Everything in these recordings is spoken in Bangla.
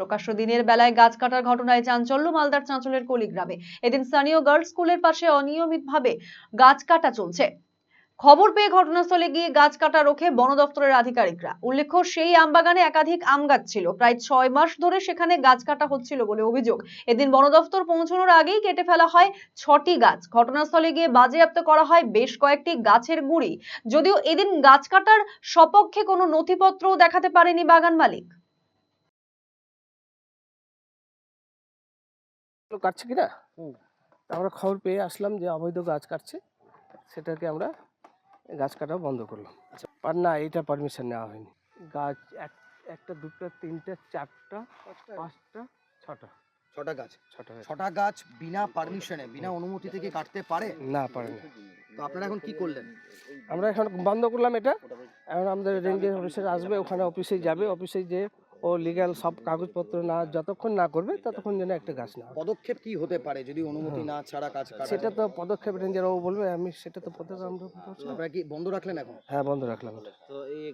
প্রকাশ্য দিনের বেলায় গাছ কাটার ঘটনায় চাঞ্চল্য মালদার চাঁচলের কলিগ্রামে। এদিন স্থানীয় গার্লস স্কুলের পাশে অনিয়মিতভাবে গাছ কাটা চলছে। খবর পেয়ে ঘটনাস্থলে গিয়ে গাছ কাটা রোখে বন দপ্তরের আধিকারিকরা। উল্লেখ্য, সেই আমবাগানে একাধিক আম গাছ ছিল। প্রায় 6 মাস ধরে সেখানে গাছ কাটা হচ্ছিল বলে অভিযোগ। এদিন বন দপ্তর পৌঁছানোর আগেই কেটে ফেলা হয় 6টি গাছ। ঘটনাস্থলে গিয়ে বাজেয়াপ্ত করা হয় বেশ কয়েকটি গাছের গুঁড়ি। যদিও এদিন গাছ কাটার সপক্ষে কোনো নথিপত্রও দেখাতে পারেনি বাগান মালিক। কাটছে কিনা আমরা খবর পেয়ে আসলাম যে অবৈধ গাছ কাটছে, সেটাকে আমরা গাছ কাটাও বন্ধ করলাম। আর না, এটা পারমিশন নেওয়া হয়নি। গাছ একটা দুটো তিনটে চারটা পাঁচটা ছটা ছটা গাছ বিনা পারমিশনে, বিনা অনুমতি থেকে কাটতে পারে না, পারে না। তো আপনারা এখন কি করলেন? আমরা এখন বন্ধ করলাম এটা। এখন আমাদের রেঞ্জের অফিসার আসবে, ওখানে অফিসে যাবে, অফিসে যে ও লিগ্যাল সব কাগজপত্র না যতক্ষণ না করবে ততক্ষণ যেন একটা গাছ না। পদক্ষেপ কি হতে পারে যদি অনুমতি না ছাড়া কাজ কাটা? সেটা তো পদক্ষেপ রেঞ্জার ও বলবে, আমি সেটা তো পদক্ষেপ আমরা আপনারা কি বন্ধ রাখলেন এখন? হ্যাঁ, বন্ধ রাখলাম এটা। তো এই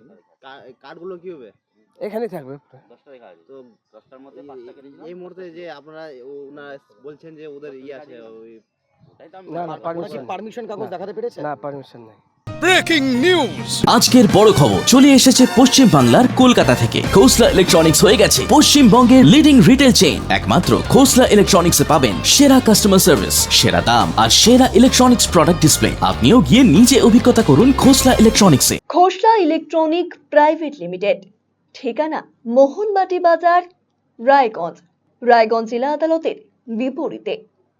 কার্ডগুলো কি হবে? এখানেই থাকবে। তো 10টার মধ্যে 5টা কেটে এই মুহূর্তে যে আপনারা ওনারা বলছেন যে ওদের আছে ওই না না, পারমিশন কাগজ দেখাতে পেরেছে? না, পারমিশন নাই। Breaking news. আজকের বড় খবর চলে এসেছে পশ্চিম বাংলার কলকাতা থেকে। খোসলা ইলেকট্রনিক্স হয়ে গেছে পশ্চিমবঙ্গের লিডিং রিটেল চেইন। একমাত্র খোসলা ইলেকট্রনিক্সে পাবেন সেরা কাস্টমার সার্ভিস, সেরা দাম আর সেরা ইলেকট্রনিক্স প্রোডাক্ট ডিসপ্লে। আপনিও গিয়ে নিজে অভিজ্ঞতা করুন খোসলা ইলেকট্রনিক্সে। খোসলা ইলেকট্রনিক প্রাইভেট লিমিটেড, ঠিকানা মোহনবাটি বাজার, রায়গঞ্জ। রায়গঞ্জ জেলা আদালতের বিপরীতে।